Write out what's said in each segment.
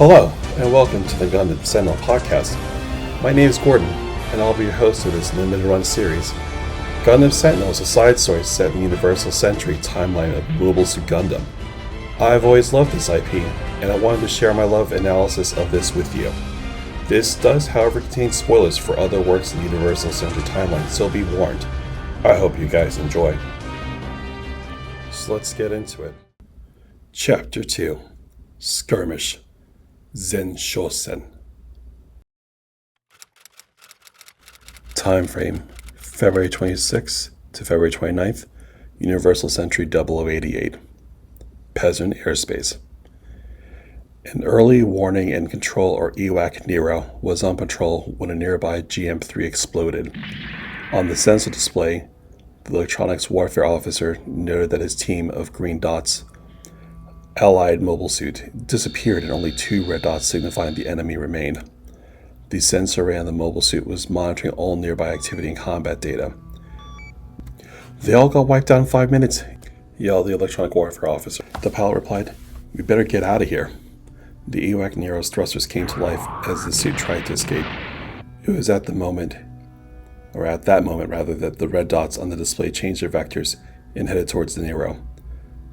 Hello, and welcome to the Gundam Sentinel podcast. My name is Gordon, and I'll be your host of this limited run series. Gundam Sentinel is a side story set in the Universal Century timeline of Mobile Suit Gundam. I've always loved this IP, and I wanted to share my love analysis of this with you. This does, however, contain spoilers for other works in the Universal Century timeline, so be warned. I hope you guys enjoy. So let's get into it. Chapter 2, Skirmish, Zenshosen. Time frame, February 26th to February 29th, Universal Century 0088. Pezun airspace. An early warning and control, or EWAC Nero, was on patrol when a nearby GM-3 exploded. On the sensor display, the electronics warfare officer noted that his team of green dots, allied mobile suit, disappeared and only 2 red dots signifying the enemy remained. The sensor array on the mobile suit was monitoring all nearby activity and combat data. "They all got wiped out in 5 minutes," yelled the electronic warfare officer. The pilot replied, "We better get out of here." The EWAC Nero's thrusters came to life as the suit tried to escape. It was at that moment, that the red dots on the display changed their vectors and headed towards the Nero.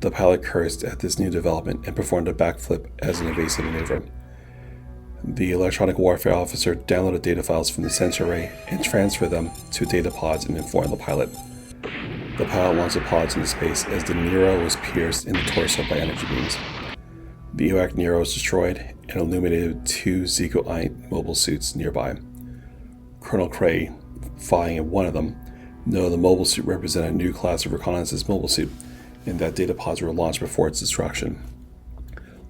The pilot cursed at this new development and performed a backflip as an evasive maneuver. The electronic warfare officer downloaded data files from the sensor array and transferred them to data pods and informed the pilot. The pilot launched the pods into space as the Nero was pierced in the torso by energy beams. The EWAC Nero was destroyed and illuminated 2 Xeku Eins mobile suits nearby. Colonel Cray, flying in one of them, noted the mobile suit represented a new class of reconnaissance mobile suit, and that data pods were launched before its destruction.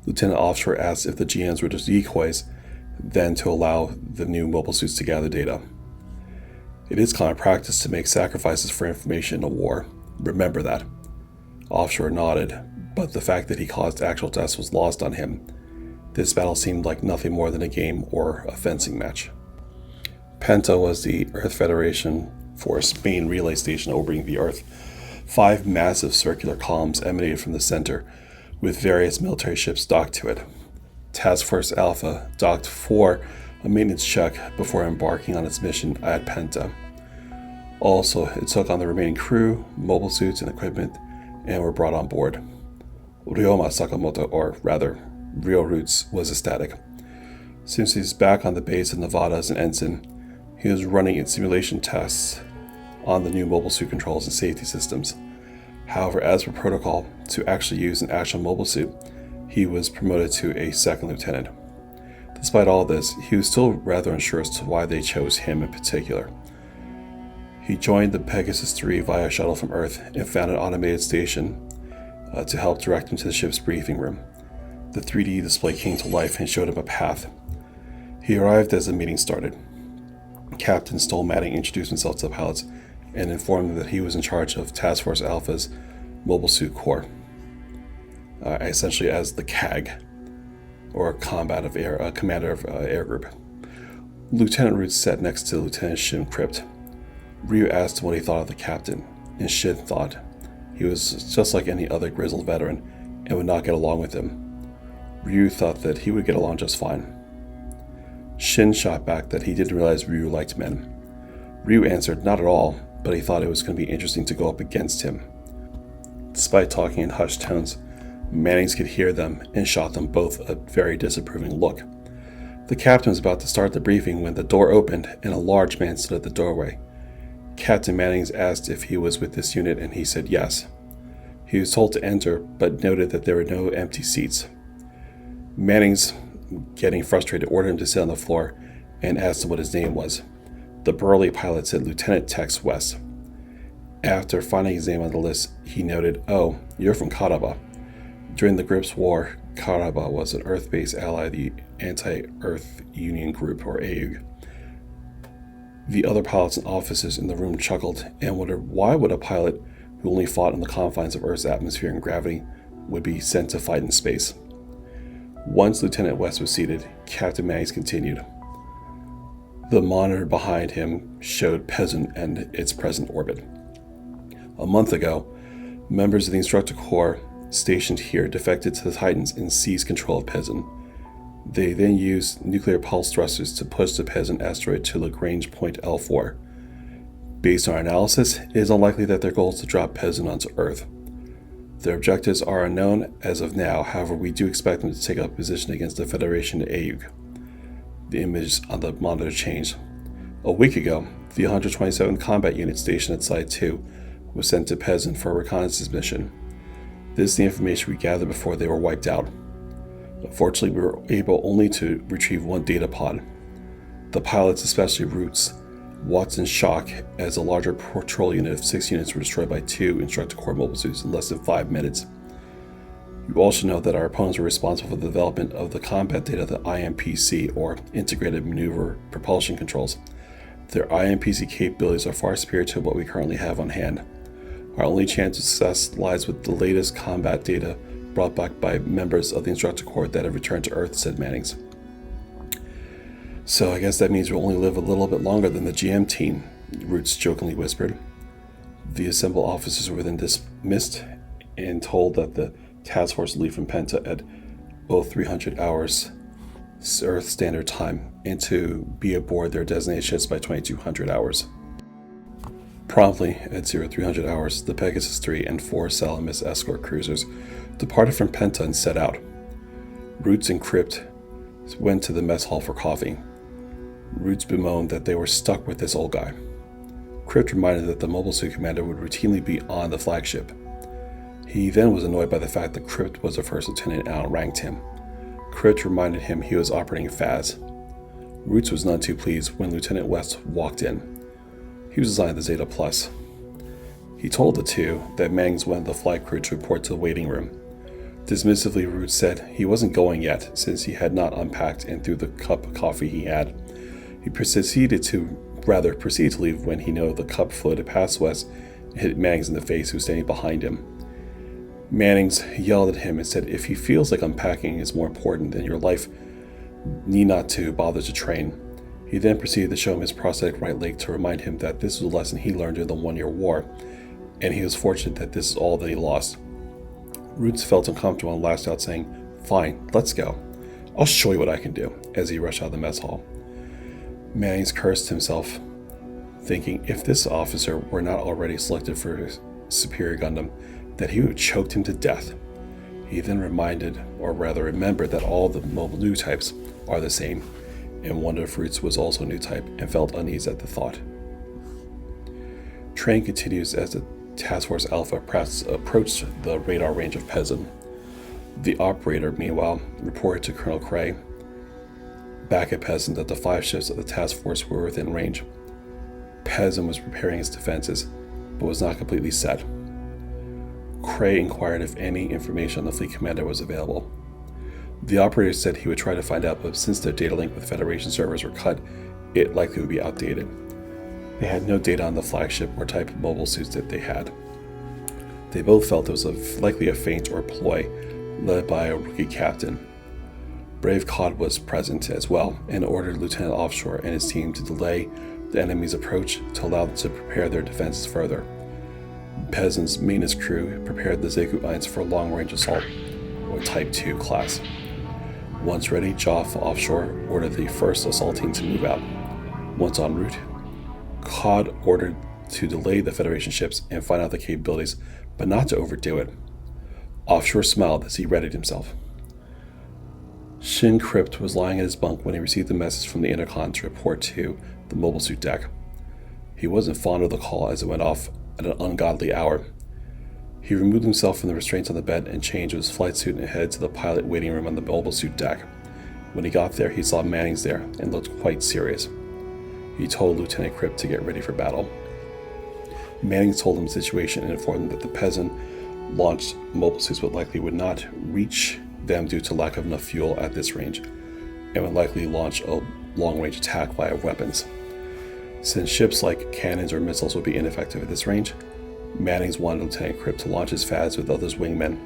Lieutenant Offshore asked if the GMs were just decoys, then to allow the new mobile suits to gather data. "It is common practice to make sacrifices for information in a war. Remember that." Offshore nodded, but the fact that he caused actual deaths was lost on him. This battle seemed like nothing more than a game or a fencing match. Penta was the Earth Federation Force main relay station orbiting the Earth. 5 massive circular columns emanated from the center, with various military ships docked to it. Task Force Alpha docked for a maintenance check before embarking on its mission at Penta. Also, it took on the remaining crew, mobile suits, and equipment, and were brought on board. Ryoma Sakamoto, or rather, Ryuu Roots, was ecstatic. Since he's back on the base of Nevada as an ensign, he was running its simulation tests on the new mobile suit controls and safety systems. However, as per protocol, to actually use an actual mobile suit, he was promoted to a second lieutenant. Despite all this, he was still rather unsure as to why they chose him in particular. He joined the Pegasus 3 via shuttle from Earth and found an automated station to help direct him to the ship's briefing room. The 3D display came to life and showed him a path. He arrived as the meeting started. Captain Stoll Manning introduced himself to the pilots and informed them that he was in charge of Task Force Alpha's Mobile Suit Corps, essentially as the CAG, or Commander of Air Group. Lieutenant Roots sat next to Lieutenant Shin Crypt. Ryuu asked him what he thought of the captain, and Shin thought he was just like any other grizzled veteran and would not get along with him. Ryuu thought that he would get along just fine. Shin shot back that he didn't realize Ryuu liked men. Ryuu answered not at all, but he thought it was going to be interesting to go up against him. Despite talking in hushed tones, Mannings could hear them and shot them both a very disapproving look. The captain was about to start the briefing when the door opened and a large man stood at the doorway. Captain Mannings asked if he was with this unit, and he said yes. He was told to enter, but noted that there were no empty seats. Mannings, getting frustrated, ordered him to sit on the floor and asked him what his name was. The burly pilot said Lieutenant Tex West. After finding his name on the list, he noted, "Oh, you're from Karaba." During the Grips War, Karaba was an Earth-based ally of the Anti-Earth Union Group, or AUG. The other pilots and officers in the room chuckled and wondered why would a pilot who only fought on the confines of Earth's atmosphere and gravity would be sent to fight in space. Once Lieutenant West was seated, Captain Mannings continued. The monitor behind him showed Pezun and its present orbit. A month ago, members of the Instructor Corp stationed here defected to the Titans and seized control of Pezun. They then used nuclear pulse thrusters to push the Pezun asteroid to Lagrange point L4. Based on our analysis, it is unlikely that their goal is to drop Pezun onto Earth. Their objectives are unknown as of now, however we do expect them to take up a position against the Federation Ayug. The image on the monitor changed. A week ago, the 127th Combat Unit stationed at Site 2 was sent to Pezun for a reconnaissance mission. This is the information we gathered before they were wiped out. Unfortunately, we were able only to retrieve one data pod. The pilots, especially Roots, watched in shock as a larger patrol unit of 6 units were destroyed by 2 Instructor Corp mobile suits in less than 5 minutes. You also know that our opponents were responsible for the development of the combat data, the IMPC, or Integrated Maneuver Propulsion Controls. Their IMPC capabilities are far superior to what we currently have on hand. Our only chance of success lies with the latest combat data brought back by members of the Instructor Corp that have returned to Earth, said Mannings. So I guess that means we'll only live a little bit longer than the GM team, Roots jokingly whispered. The assembled officers were then dismissed and told that the task force will leave from Penta at 0300 hours Earth Standard Time and to be aboard their designated ships by 2200 hours. Promptly at 0300 hours, the Pegasus 3 and 4 Salamis escort cruisers departed from Penta and set out. Roots and Crypt went to the mess hall for coffee. Roots bemoaned that they were stuck with this old guy. Crypt reminded that the mobile suit commander would routinely be on the flagship. He then was annoyed by the fact that Crypt was a first lieutenant and outranked him. Crypt reminded him he was operating FAZZ. Roots was none too pleased when Lieutenant West walked in. He was assigned to Zeta Plus. He told the two that Mannings wanted the flight crew to report to the waiting room. Dismissively, Roots said he wasn't going yet since he had not unpacked and threw the cup of coffee he had. He proceeded to leave when he knew the cup floated past West and hit Mannings in the face, who was standing behind him. Mannings yelled at him and said if he feels like unpacking is more important than your life, need not to bother to train. He then proceeded to show him his prosthetic right leg to remind him that this was a lesson he learned during the 1-year war, and he was fortunate that this is all that he lost. Roots felt uncomfortable and lashed out, saying, "Fine, let's go. I'll show you what I can do," as he rushed out of the mess hall. Mannings cursed himself, thinking if this officer were not already selected for his superior Gundam, that he would have choked him to death. He then remembered that all the mobile new types are the same, and wondered if Roots was also a new type, and felt unease at the thought. Training continues as the Task Force Alpha approached the radar range of Pezun. The operator, meanwhile, reported to Colonel Cray back at Pezun that the 5 ships of the task force were within range. Pezun was preparing its defenses, but was not completely set. Cray inquired if any information on the fleet commander was available. The operator said he would try to find out, but since their data link with Federation servers were cut, it likely would be outdated. They had no data on the flagship or type of mobile suits that they had. They both felt it was likely a feint or ploy led by a rookie captain. Brave Cod was present as well and ordered Lieutenant Offshore and his team to delay the enemy's approach to allow them to prepare their defenses further. Pezun's maintenance crew prepared the Xeku Eins for a long-range assault, or Type 2 class. Once ready, Josh Offshore ordered the first assault team to move out. Once en route, Cod ordered to delay the Federation ships and find out the capabilities, but not to overdo it. Offshore smiled as he readied himself. Shin Crypt was lying at his bunk when he received a message from the intercom to report to the mobile suit deck. He wasn't fond of the call as it went off at an ungodly hour. He removed himself from the restraints on the bed and changed his flight suit and headed to the pilot waiting room on the mobile suit deck. When he got there, he saw Mannings there and looked quite serious. He told Lieutenant Crypt to get ready for battle. Mannings told him the situation and informed him that the Pezun launched mobile suits would not reach them due to lack of enough fuel at this range, and would likely launch a long-range attack via weapons. Since ships like cannons or missiles would be ineffective at this range, Mannings wanted Lieutenant Crypt to launch his FAZZ with others wingmen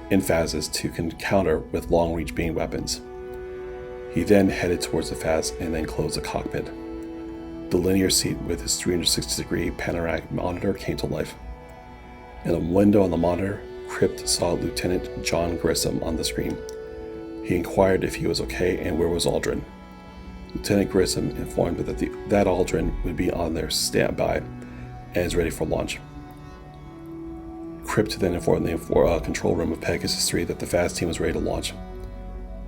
in FAZZs to counter with long-reach beam weapons. He then headed towards the FAZZ and then closed the cockpit. The linear seat with its 360-degree panoramic monitor came to life. In a window on the monitor, Crypt saw Lieutenant John Grissom on the screen. He inquired if he was okay and where was Aldrin. Lieutenant Grissom informed that that Aldrin would be on their standby and is ready for launch. Crypt then informed the control room of Pegasus 3 that the FAZZ team was ready to launch.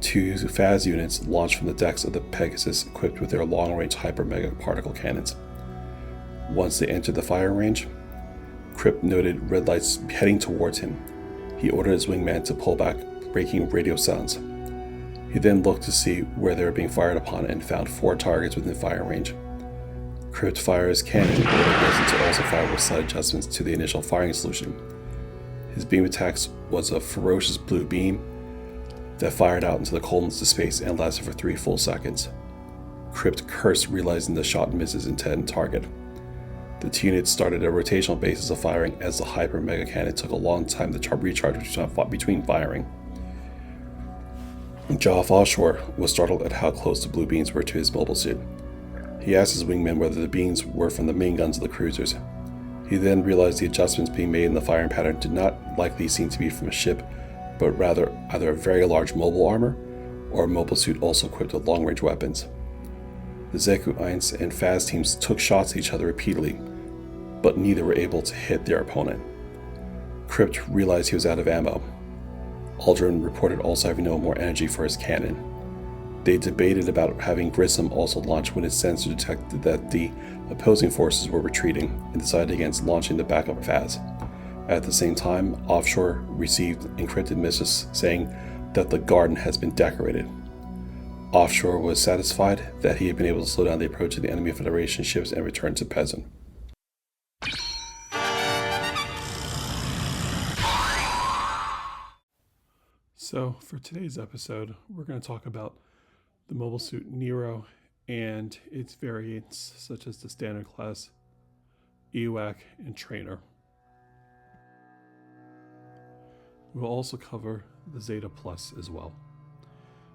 2 FAZZ units launched from the decks of the Pegasus equipped with their long-range hyper-mega particle cannons. Once they entered the firing range, Crypt noted red lights heading towards him. He ordered his wingman to pull back, breaking radio sounds. He then looked to see where they were being fired upon and found 4 targets within firing range. Crypt fired his cannon and ordered Grissom to also fire with slight adjustments to the initial firing solution. His beam attacks was a ferocious blue beam that fired out into the coldness of space and lasted for 3 full seconds. Crypt cursed, realizing the shot misses intended target. The 2 units started a rotational basis of firing as the hyper mega cannon took a long time to recharge between firing. Josh Offshore was startled at how close the blue beams were to his mobile suit. He asked his wingman whether the beams were from the main guns of the cruisers. He then realized the adjustments being made in the firing pattern did not likely seem to be from a ship, but rather either a very large mobile armor or a mobile suit also equipped with long-range weapons. The Xeku Eins and FAZZ teams took shots at each other repeatedly, but neither were able to hit their opponent. Crypt realized he was out of ammo. Aldrin reported also having no more energy for his cannon. They debated about having Grissom also launch when his sensor detected that the opposing forces were retreating and decided against launching the backup FAZZ. At the same time, Offshore received encrypted messages saying that the garden has been decorated. Offshore was satisfied that he had been able to slow down the approach of the enemy Federation ships and return to Pezun. So, for today's episode, we're going to talk about the mobile suit Nero and its variants such as the Standard Class, EWAC, and Trainer. We'll also cover the Zeta Plus as well.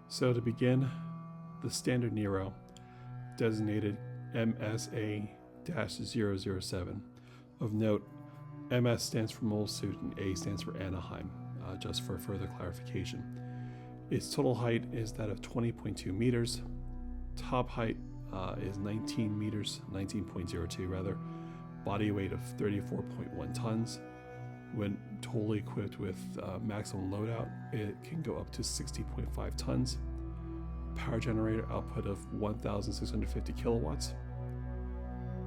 So to begin, the Standard Nero, designated MSA-007. Of note, MS stands for mobile suit and A stands for Anaheim, just for further clarification. Its total height is that of 20.2 meters. Top height is 19 meters, 19.02 rather. Body weight of 34.1 tons. When totally equipped with maximum loadout, it can go up to 60.5 tons. Power generator output of 1,650 kilowatts.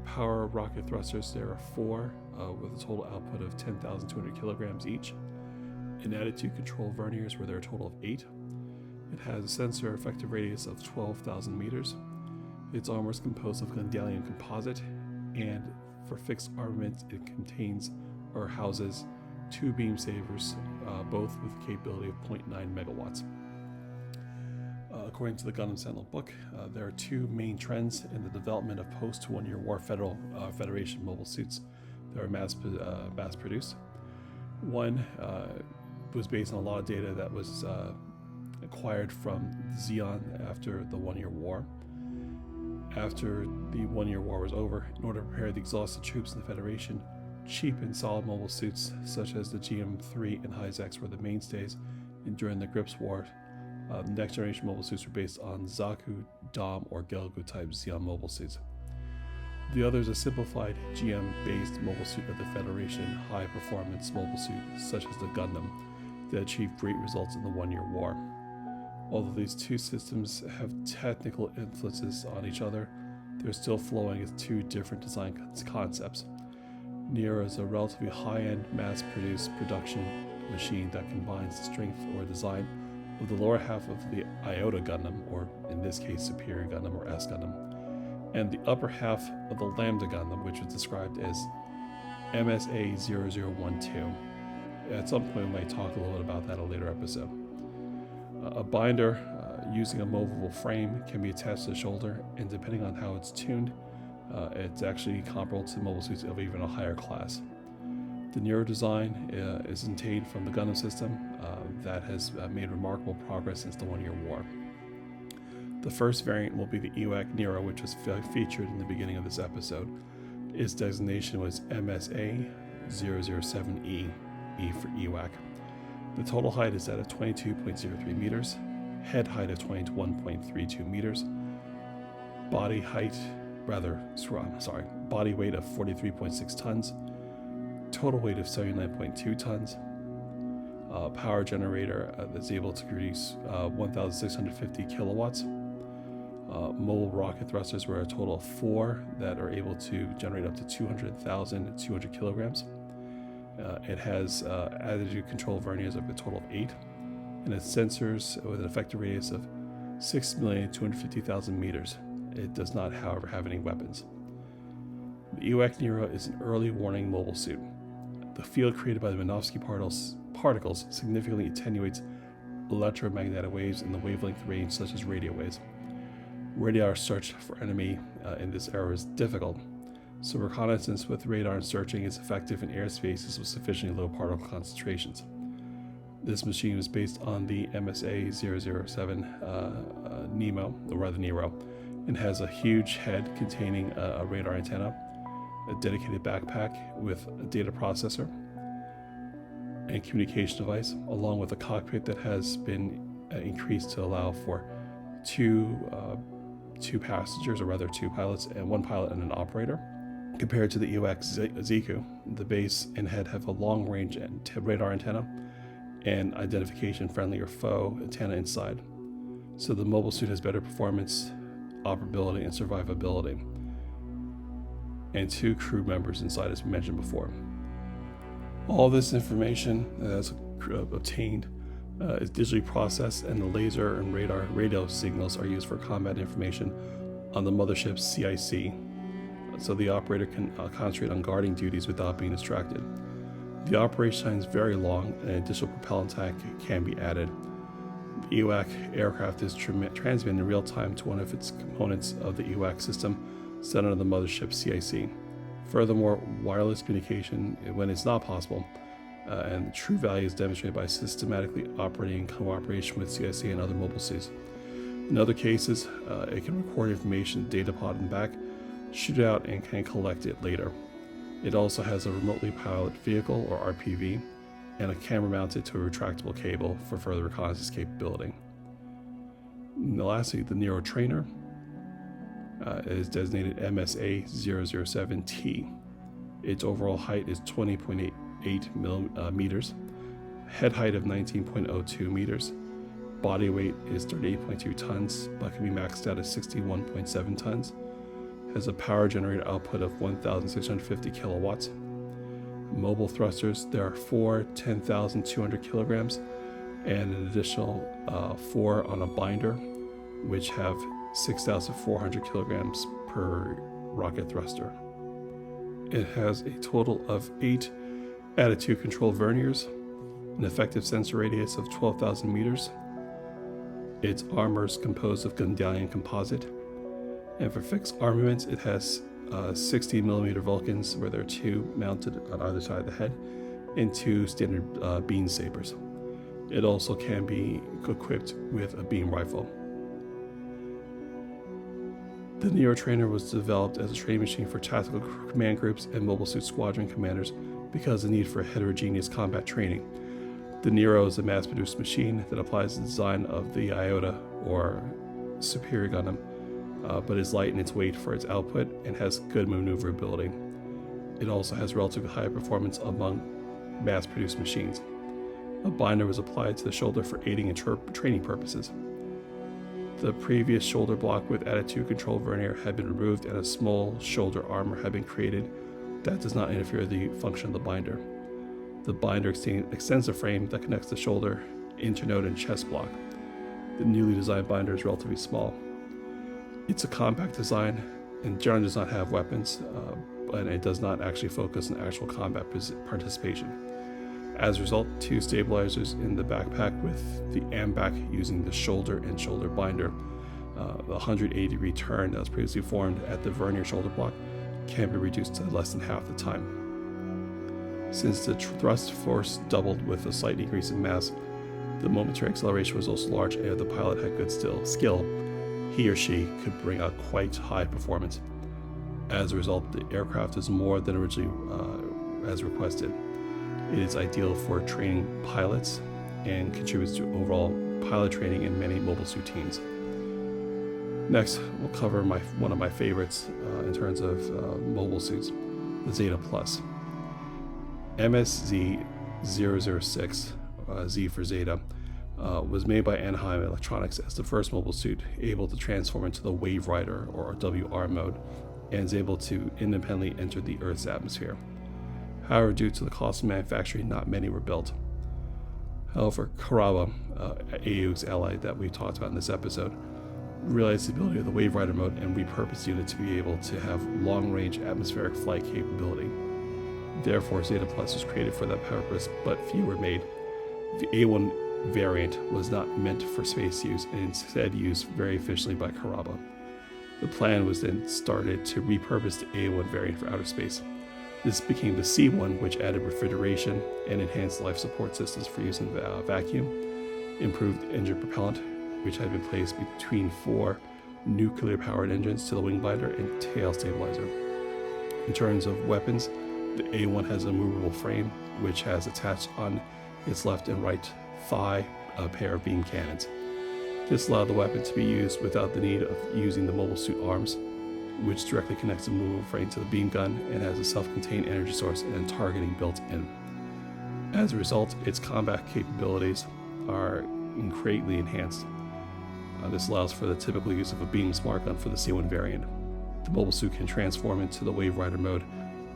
Power rocket thrusters, there are 4 with a total output of 10,200 kilograms each. In attitude control verniers where there are a total of 8. It has a sensor effective radius of 12,000 meters. Its armor is composed of Gundam composite, and for fixed armament it contains or houses 2 beam sabers, both with a capability of 0.9 megawatts. According to the Gundam Sentinel book, there are 2 main trends in the development of post-1-year war Federation mobile suits that are mass produced. One was based on a lot of data that was acquired from Zeon after the 1-year war. After the 1-year war was over, in order to prepare the exhausted troops in the Federation, cheap and solid mobile suits such as the GM3 and HyZex were the mainstays, and during the Grips War, the next generation mobile suits were based on Zaku, Dom, or Gelgu type Zeon mobile suits. The other is a simplified GM-based mobile suit of the Federation high-performance mobile suit such as the Gundam that achieved great results in the 1-year war. Although these 2 systems have technical influences on each other, they're still flowing as 2 different design concepts. Nero is a relatively high-end mass-produced production machine that combines the strength or design of the lower half of the Iota Gundam, or in this case Superior Gundam or S Gundam, and the upper half of the Lambda Gundam, which was described as MSA-0012. At some point we might talk a little bit about that in a later episode. A binder using a movable frame can be attached to the shoulder, and depending on how it's tuned, it's actually comparable to mobile suits of even a higher class. The Nero design is obtained from the Gundam system that has made remarkable progress since the 1-year war. The first variant will be the EWAC Nero, which was featured in the beginning of this episode. Its designation was MSA-007E, E for EWAC. The total height is at 22.03 meters. head height of 21.32 meters, body weight of 43.6 tons, total weight of 79.2 tons, power generator that's able to produce 1,650 kilowatts. Mobile rocket thrusters were a total of 4 that are able to generate up to 200,200 kilograms. It has attitude control verniers of a total of 8, and its sensors with an effective radius of 6,250,000 meters. It does not, however, have any weapons. The EWAC Nero is an early warning mobile suit. The field created by the Minovsky particles significantly attenuates electromagnetic waves in the wavelength range, such as radio waves. Radar search for enemy in this era is difficult, so reconnaissance with radar and searching is effective in airspaces with sufficiently low particle concentrations. This machine was based on the MSA 007 Nero, and has a huge head containing a radar antenna, a dedicated backpack with a data processor and communication device, along with a cockpit that has been increased to allow for two passengers, or rather 2 pilots, and 1 pilot and an operator. Compared to the EWAC Xeku, the base and head have a long-range radar antenna and identification friendly or foe antenna inside. So the mobile suit has better performance, operability, and survivability. And 2 crew members inside, as we mentioned before. All this information that's obtained is digitally processed, and the laser and radio signals are used for combat information on the mothership's CIC, so the operator can concentrate on guarding duties without being distracted. The operation time is very long, and an additional propellant tank can be added. The EWAC aircraft is transmitted in real time to one of its components of the EWAC system set under the mothership CIC. Furthermore, wireless communication, when it's not possible, and the true value is demonstrated by systematically operating in cooperation with CIC and other mobile suits. In other cases, it can record information, data pod and back, shoot it out, and can collect it later. It also has a remotely piloted vehicle, or RPV, and a camera mounted to a retractable cable for further reconnaissance capability. And lastly, the Nero trainer is designated MSA 007T. Its overall height is 20.88 meters, head height of 19.02 meters, body weight is 38.2 tons, but can be maxed out at 61.7 tons, has a power generator output of 1,650 kilowatts. Mobile thrusters, there are 4 10,200 kilograms and an additional 4 on a binder, which have 6,400 kilograms per rocket thruster. It has a total of 8 attitude control verniers, an effective sensor radius of 12,000 meters. Its armor is composed of Gundam composite, and for fixed armaments, it has 60mm Vulcans, where there are 2 mounted on either side of the head, and 2 standard beam sabers. It also can be equipped with a beam rifle. The Nero trainer was developed as a training machine for tactical command groups and mobile suit squadron commanders because of the need for heterogeneous combat training. The Nero is a mass-produced machine that applies the design of the Iota, or Superior Gundam, but is light in its weight for its output and has good maneuverability. It also has relatively high performance among mass-produced machines. A binder was applied to the shoulder for aiding and training purposes. The previous shoulder block with attitude control vernier had been removed, and a small shoulder armor had been created that does not interfere with the function of the binder. The binder extends the frame that connects the shoulder, internode, and chest block. The newly designed binder is relatively small. It's a compact design and generally does not have weapons, and it does not actually focus on actual combat participation. As a result, 2 stabilizers in the backpack with the AMBAC using the shoulder and shoulder binder. The 180-degree turn that was previously formed at the vernier shoulder block can be reduced to less than half the time. Since the thrust force doubled with a slight increase in mass, the momentary acceleration was also large, and if the pilot had good skill, he or she could bring out quite high performance. As a result, the aircraft is more than originally as requested. It is ideal for training pilots and contributes to overall pilot training in many mobile suit teams. Next, we'll cover one of my favorites in terms of mobile suits, the Zeta Plus. MSZ-006, Z for Zeta, was made by Anaheim Electronics as the first mobile suit able to transform into the Wave Rider or WR mode, and is able to independently enter the Earth's atmosphere. However, due to the cost of manufacturing, not many were built. However, Karaba, AU's ally that we talked about in this episode, realized the ability of the Wave Rider mode and repurposed the unit to be able to have long-range atmospheric flight capability. Therefore, Zeta Plus was created for that purpose, but few were made. The A1 variant was not meant for space use and instead used very efficiently by Karaba. The plan was then started to repurpose the A1 variant for outer space. This became the C1, which added refrigeration and enhanced life support systems for use in vacuum, improved engine propellant, which had been placed between 4 nuclear-powered engines to the wing binder and tail stabilizer. In terms of weapons, the A1 has a movable frame, which has attached on its left and right thigh a pair of beam cannons. This allowed the weapon to be used without the need of using the mobile suit arms, which directly connects the movable frame to the beam gun and has a self-contained energy source and targeting built in. As a result, its combat capabilities are greatly enhanced. This allows for the typical use of a beam smart gun for the C1 variant. The mobile suit can transform into the Wave Rider mode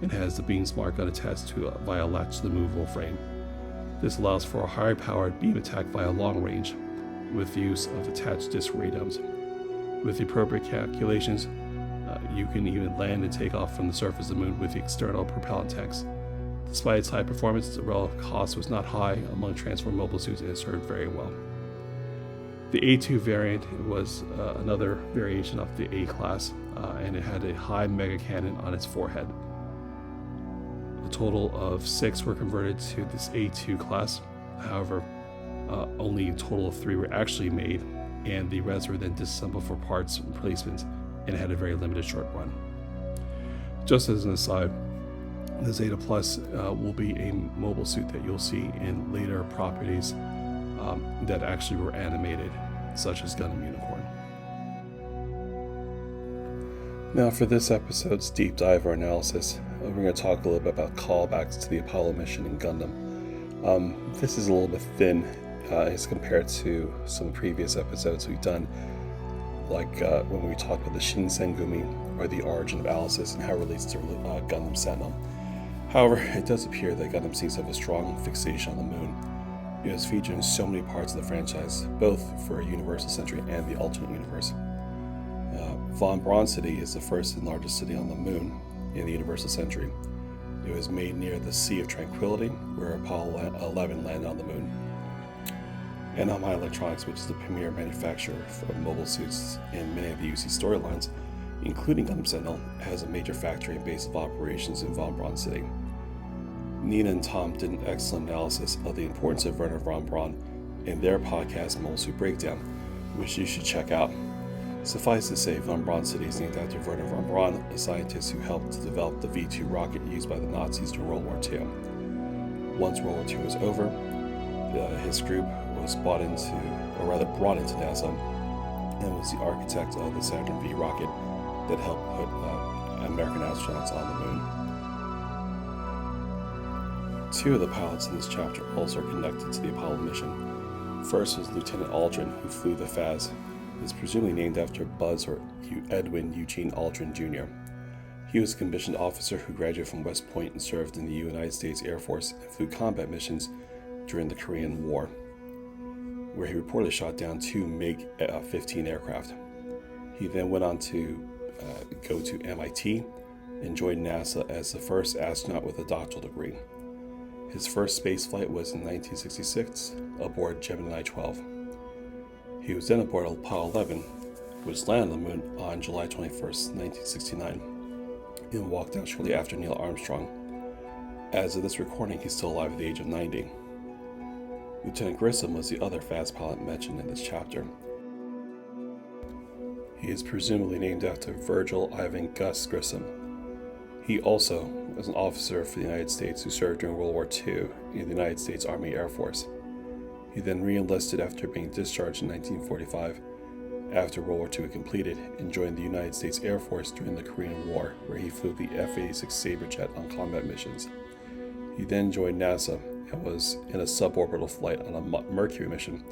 and has the beam smart gun attached to via latch to the movable frame. This allows for a high-powered beam attack via long range with the use of attached disc radomes. With the appropriate calculations, you can even land and take off from the surface of the moon with the external propellant tanks. Despite its high performance, the relative cost was not high among transformed mobile suits and it served very well. The A2 variant was another variation of the A class, and it had a high mega cannon on its forehead. A total of 6 were converted to this A2 class. However, only a total of 3 were actually made, and the rest were then disassembled for parts and replacements and had a very limited short run. Just as an aside, the Zeta Plus will be a mobile suit that you'll see in later properties that actually were animated, such as Gundam Unicorn. Now for this episode's deep dive or analysis, we're going to talk a little bit about callbacks to the Apollo mission in Gundam. This is a little bit thin as compared to some previous episodes we've done, like when we talked about the Shin Sengumi, or the origin of Alice and how it relates to Gundam Sentinel. However, it does appear that Gundam seems to have a strong fixation on the moon. It is featured in so many parts of the franchise, both for a Universal Century and the alternate universe. Von Braun City is the first and largest city on the moon in the Universal Century. It was made near the Sea of Tranquility, where Apollo 11 landed on the moon. Anaheim Electronics, which is the premier manufacturer for mobile suits in many of the UC storylines, including Gundam Sentinel, has a major factory and base of operations in Von Braun City. Nina and Tom did an excellent analysis of the importance of Werner von Braun in their podcast Mobile Suit Breakdown, which you should check out. Suffice to say, Von Braun City is named after Werner von Braun, a scientist who helped to develop the V-2 rocket used by the Nazis during World War II. Once World War II was over, his group was brought into NASA and was the architect of the Saturn V rocket that helped put American astronauts on the moon. 2 of the pilots in this chapter also are connected to the Apollo mission. First was Lieutenant Aldrin, who flew the FAZZ. It is presumably named after Buzz or Edwin Eugene Aldrin Jr. He was a commissioned officer who graduated from West Point and served in the United States Air Force and flew combat missions during the Korean War, where he reportedly shot down 2 MiG-15 aircraft. He then went on to go to MIT and joined NASA as the first astronaut with a doctoral degree. His first space flight was in 1966 aboard Gemini 12. He was then aboard Apollo 11, which landed on the moon on July 21st, 1969, and walked out shortly after Neil Armstrong. As of this recording, he's still alive at the age of 90. Lieutenant Grissom was the other FAZZ pilot mentioned in this chapter. He is presumably named after Virgil Ivan Gus Grissom. He also was an officer for the United States who served during World War II in the United States Army Air Force. He then re-enlisted after being discharged in 1945 after World War II had completed and joined the United States Air Force during the Korean War, where he flew the F-86 Saberjet on combat missions. He then joined NASA and was in a suborbital flight on a Mercury mission,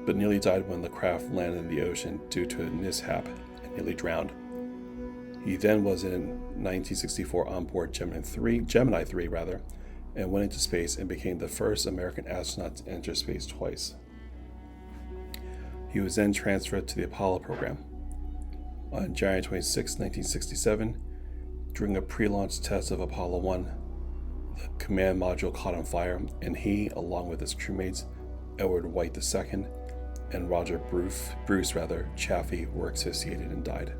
but nearly died when the craft landed in the ocean due to a mishap and nearly drowned. He then was in 1964 on board Gemini 3, and went into space and became the first American astronaut to enter space twice. He was then transferred to the Apollo program. On January 26, 1967, during a pre-launch test of Apollo 1, the command module caught on fire, and he, along with his crewmates, Edward White II and Roger Bruce Chaffee, were asphyxiated and died.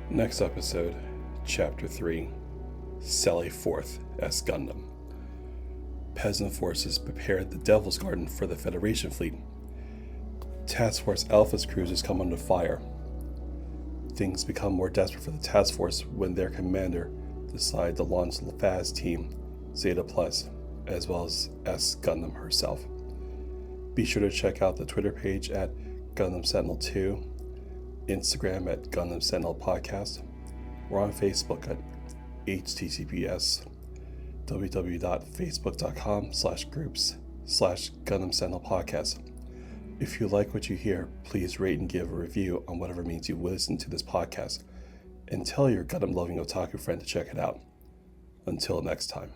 Next episode, Chapter 3, Sally Forth as Gundam. Pezun forces prepared the Devil's Garden for the Federation fleet. Task Force Alpha's cruisers come under fire. Things become more desperate for the task force when their commander decides to launch the FAZZ team, Zeta Plus, as well as S Gundam herself. Be sure to check out the Twitter page at Gundam Sentinel 2, Instagram at Gundam Sentinel Podcast. We're on Facebook at https://www.facebook.com/groups/Gundam Sentinel Podcast. If you like what you hear, please rate and give a review on whatever means you listen to this podcast, and tell your Gundam loving otaku friend to check it out. Until next time.